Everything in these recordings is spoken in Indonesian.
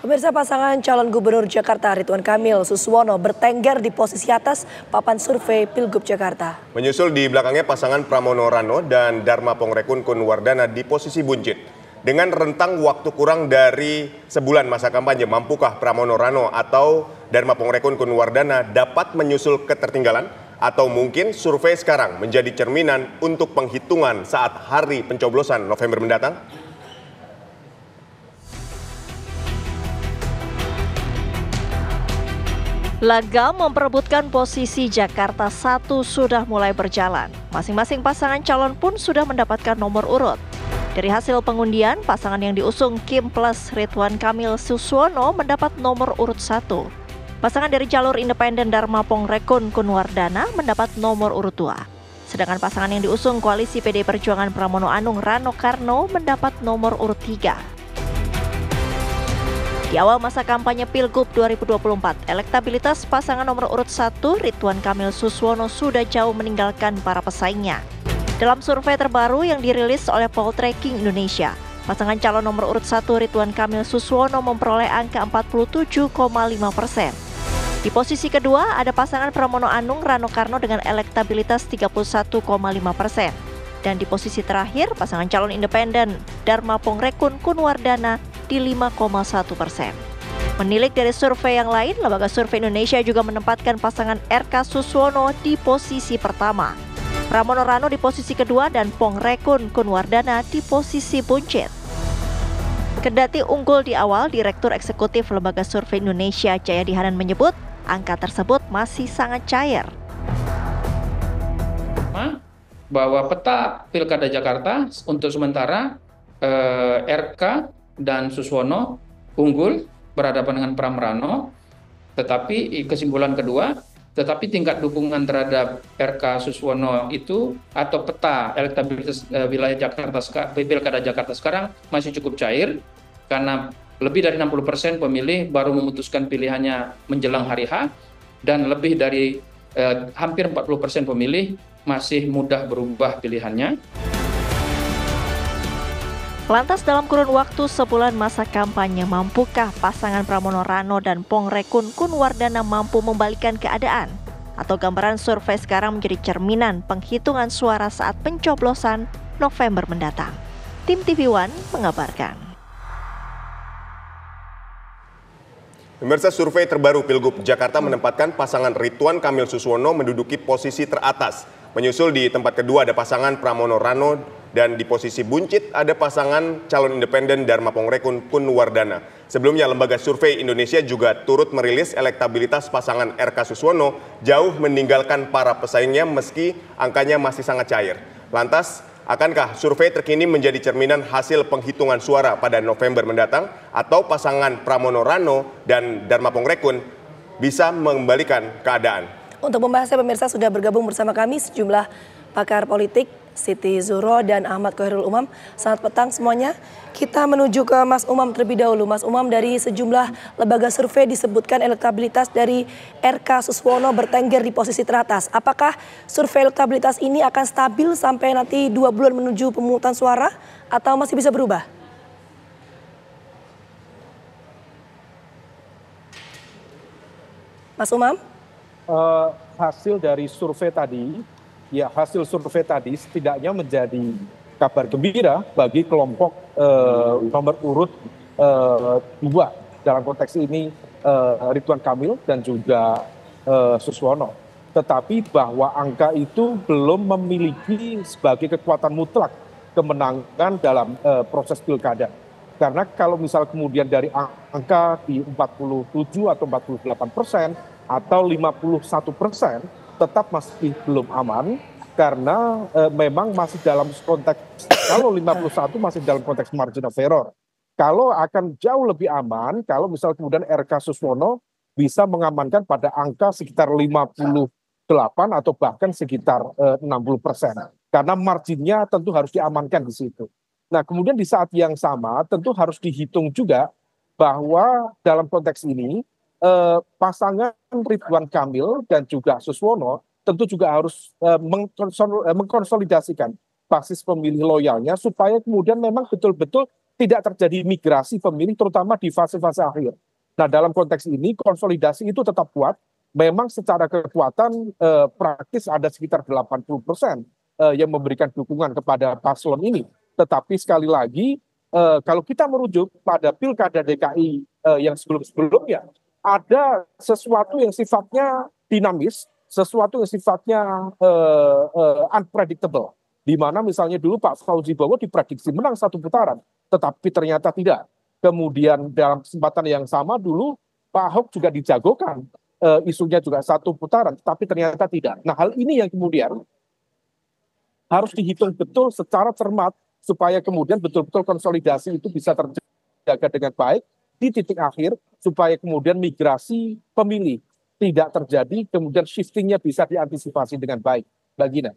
Pemirsa, pasangan calon gubernur Jakarta Ridwan Kamil Suswono bertengger di posisi atas papan survei Pilgub Jakarta. Menyusul di belakangnya pasangan Pramono Rano dan Dharma Pongrekun Kunwardana di posisi buncit. Dengan rentang waktu kurang dari sebulan masa kampanye, mampukah Pramono Rano atau Dharma Pongrekun Kunwardana dapat menyusul ketertinggalan? Atau mungkin survei sekarang menjadi cerminan untuk penghitungan saat hari pencoblosan November mendatang? Laga memperebutkan posisi Jakarta 1 sudah mulai berjalan. Masing-masing pasangan calon pun sudah mendapatkan nomor urut. Dari hasil pengundian, pasangan yang diusung Kim plus Ridwan Kamil Suswono mendapat nomor urut 1. Pasangan dari jalur independen Dharma Pongrekun Kunwardana mendapat nomor urut 2. Sedangkan pasangan yang diusung koalisi PD Perjuangan Pramono Anung Rano Karno mendapat nomor urut 3. Di awal masa kampanye Pilgub 2024, elektabilitas pasangan nomor urut 1 Ridwan Kamil Suswono sudah jauh meninggalkan para pesaingnya. Dalam survei terbaru yang dirilis oleh Poltreking Indonesia, pasangan calon nomor urut 1 Ridwan Kamil Suswono memperoleh angka 47,5%. Di posisi kedua ada pasangan Pramono Anung Rano Karno dengan elektabilitas 31,5%. Dan di posisi terakhir pasangan calon independen Dharma Pongrekun Kunwardana di 5,1%. Menilik dari survei yang lain, Lembaga Survei Indonesia juga menempatkan pasangan RK Suswono di posisi pertama, Pramono Rano di posisi kedua, dan Pongrekun Kunwardana di posisi buncit. Kendati unggul di awal, Direktur Eksekutif Lembaga Survei Indonesia Jayadi Hanan menyebut angka tersebut masih sangat cair. Bahwa peta Pilkada Jakarta untuk sementara RK dan Suswono unggul berhadapan dengan Pram Rano, tetapi kesimpulan kedua, tetapi tingkat dukungan terhadap RK Suswono itu atau peta elektabilitas wilayah Jakarta Pilkada Jakarta sekarang masih cukup cair karena lebih dari 60% pemilih baru memutuskan pilihannya menjelang hari H dan lebih dari hampir 40% pemilih masih mudah berubah pilihannya. Lantas dalam kurun waktu sebulan masa kampanye, mampukah pasangan Pramono Rano dan Pongrekun Kunwardana mampu membalikan keadaan? Atau gambaran survei sekarang menjadi cerminan penghitungan suara saat pencoblosan November mendatang? Tim TV One mengabarkan. Pemirsa, survei terbaru Pilgub Jakarta menempatkan pasangan Ridwan Kamil Suswono menduduki posisi teratas. Menyusul di tempat kedua ada pasangan Pramono Rano dan di posisi buncit ada pasangan calon independen Dharma Pongrekun Kunwardana. Sebelumnya Lembaga Survei Indonesia juga turut merilis elektabilitas pasangan RK Suswono jauh meninggalkan para pesaingnya meski angkanya masih sangat cair. Lantas, akankah survei terkini menjadi cerminan hasil penghitungan suara pada November mendatang atau pasangan Pramono Rano dan Dharma Pongrekun bisa mengembalikan keadaan? Untuk membahasnya, pemirsa, sudah bergabung bersama kami sejumlah pakar politik, Siti Zuhro dan Ahmad Khoirul Umam. Selamat petang semuanya. Kita menuju ke Mas Umam terlebih dahulu. Mas Umam, dari sejumlah lembaga survei disebutkan elektabilitas dari RK Suswono bertengger di posisi teratas. Apakah survei elektabilitas ini akan stabil sampai nanti 2 bulan menuju pemungutan suara atau masih bisa berubah? Mas Umam? Hasil dari survei tadi, hasil survei tadi setidaknya menjadi kabar gembira bagi kelompok nomor urut 2 dalam konteks ini, Ridwan Kamil dan juga Suswono. Tetapi bahwa angka itu belum memiliki sebagai kekuatan mutlak kemenangan dalam proses pilkada. Karena kalau misal kemudian dari angka di 47 atau 48%, atau 51%, tetap masih belum aman karena memang masih dalam konteks, kalau 51 masih dalam konteks margin of error. Kalau akan jauh lebih aman kalau misal kemudian RK Suswono bisa mengamankan pada angka sekitar 58 atau bahkan sekitar 60%. Karena marginnya tentu harus diamankan di situ. Nah, kemudian di saat yang sama tentu harus dihitung juga bahwa dalam konteks ini pasangan Ridwan Kamil dan juga Suswono tentu juga harus mengkonsolidasikan basis pemilih loyalnya supaya kemudian memang betul-betul tidak terjadi migrasi pemilih terutama di fase-fase akhir. Nah, dalam konteks ini konsolidasi itu tetap kuat. Memang secara kekuatan praktis ada sekitar 80% yang memberikan dukungan kepada paslon ini. Tetapi sekali lagi kalau kita merujuk pada Pilkada DKI yang sebelum-sebelumnya, ada sesuatu yang sifatnya dinamis, sesuatu yang sifatnya unpredictable. Di mana misalnya dulu Pak Fauzi Bowo diprediksi menang 1 putaran, tetapi ternyata tidak. Kemudian dalam kesempatan yang sama dulu Pak Ahok juga dijagokan, isunya juga 1 putaran, tapi ternyata tidak. Nah, hal ini yang kemudian harus dihitung betul secara cermat, supaya kemudian betul-betul konsolidasi itu bisa terjaga dengan baik di titik akhir, supaya kemudian migrasi pemilih tidak terjadi, kemudian shiftingnya bisa diantisipasi dengan baik. Mbak Gina.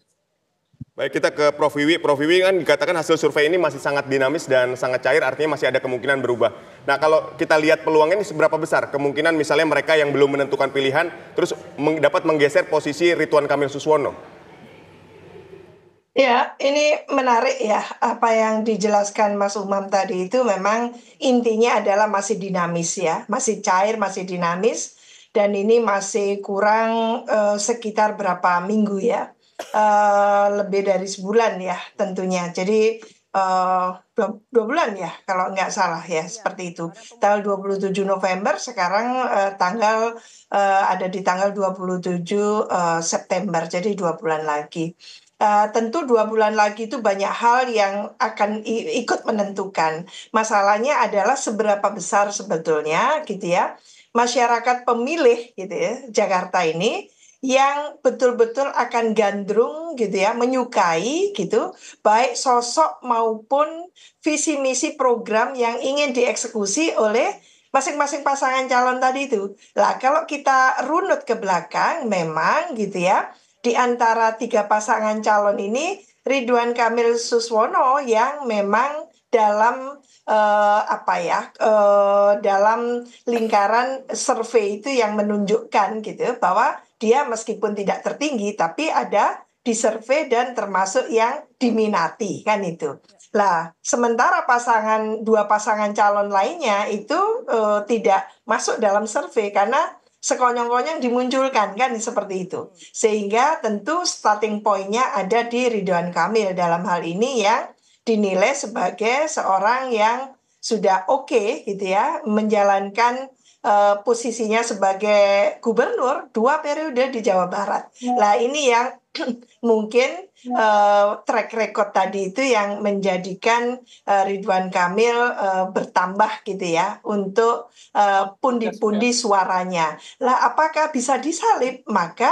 Baik, kita ke Prof. Wiwi. Prof. Wiwi, kan dikatakan hasil survei ini masih sangat dinamis dan sangat cair, artinya masih ada kemungkinan berubah. Nah, kalau kita lihat peluangnya ini seberapa besar kemungkinan misalnya mereka yang belum menentukan pilihan terus dapat menggeser posisi Ridwan Kamil Suswono? Ya, ini menarik ya, apa yang dijelaskan Mas Umam tadi itu memang intinya adalah masih dinamis ya, masih cair, masih dinamis, dan ini masih kurang sekitar berapa minggu ya, lebih dari sebulan ya tentunya. Jadi 2 bulan ya kalau nggak salah ya, seperti itu. Tanggal 27 November, sekarang ada di tanggal 27 September, jadi 2 bulan lagi. Tentu 2 bulan lagi itu banyak hal yang akan ikut menentukan. Masalahnya adalah seberapa besar sebetulnya gitu ya masyarakat pemilih gitu ya Jakarta ini yang betul-betul akan gandrung gitu ya, menyukai gitu baik sosok maupun visi misi program yang ingin dieksekusi oleh masing-masing pasangan calon tadi itu. Lah, kalau kita runut ke belakang memang gitu ya, di antara 3 pasangan calon ini Ridwan Kamil Suswono yang memang dalam dalam lingkaran survei itu yang menunjukkan gitu bahwa dia meskipun tidak tertinggi tapi ada di survei dan termasuk yang diminati kan itu. Lah, sementara 2 pasangan calon lainnya itu tidak masuk dalam survei karena sekonyong-konyong dimunculkan kan seperti itu. Sehingga tentu starting point-nya ada di Ridwan Kamil dalam hal ini yang dinilai sebagai seorang yang sudah oke gitu ya menjalankan posisinya sebagai gubernur 2 periode di Jawa Barat. Nah, ini yang mungkin track record tadi itu yang menjadikan Ridwan Kamil bertambah gitu ya untuk pundi-pundi suaranya. Lah, apakah bisa disalib? Maka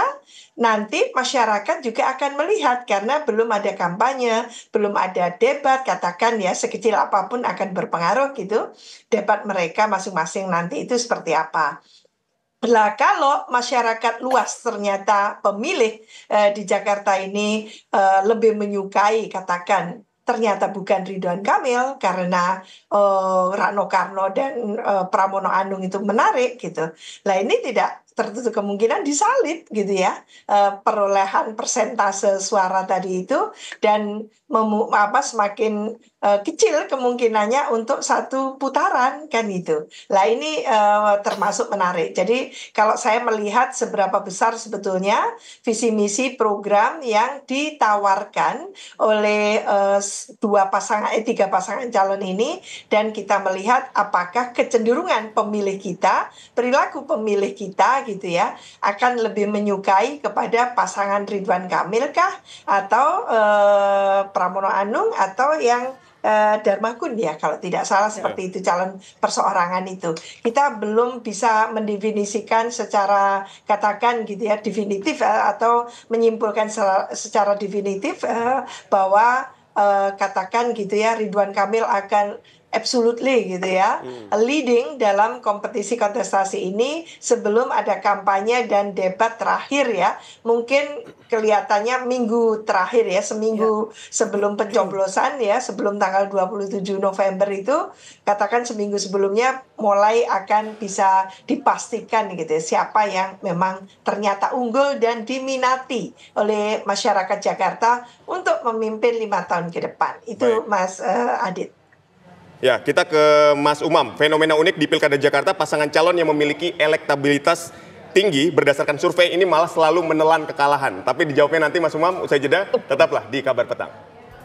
nanti masyarakat juga akan melihat karena belum ada kampanye, belum ada debat, katakan ya sekecil apapun akan berpengaruh gitu. Debat mereka masing-masing nanti itu seperti apa. Lah, kalau masyarakat luas ternyata pemilih di Jakarta ini lebih menyukai katakan ternyata bukan Ridwan Kamil karena Rano Karno dan Pramono Anung itu menarik gitu. Lah, ini tidak tertutup kemungkinan disalib gitu ya perolehan persentase suara tadi itu dan semakin kecil kemungkinannya untuk 1 putaran kan itu. Lah, ini termasuk menarik. Jadi kalau saya melihat seberapa besar sebetulnya visi misi program yang ditawarkan oleh 3 pasangan calon ini dan kita melihat apakah kecenderungan pemilih kita, perilaku pemilih kita gitu ya akan lebih menyukai kepada pasangan Ridwan Kamil kah atau Pramono Anung atau yang Darmagun ya kalau tidak salah seperti itu calon perseorangan itu. Kita belum bisa mendefinisikan secara katakan gitu ya definitif atau menyimpulkan secara definitif bahwa katakan gitu ya Ridwan Kamil akan absolutely gitu ya leading dalam kompetisi kontestasi ini sebelum ada kampanye dan debat terakhir ya, mungkin kelihatannya minggu terakhir ya, seminggu sebelum pencoblosan ya, sebelum tanggal 27 November itu katakan seminggu sebelumnya mulai akan bisa dipastikan gitu ya, siapa yang memang ternyata unggul dan diminati oleh masyarakat Jakarta untuk memimpin 5 tahun ke depan itu. Baik. Mas Adit. Ya, kita ke Mas Umam. Fenomena unik di Pilkada Jakarta, pasangan calon yang memiliki elektabilitas tinggi berdasarkan survei ini malah selalu menelan kekalahan. Tapi dijawabnya nanti Mas Umam, usai jeda, tetaplah di Kabar Petang.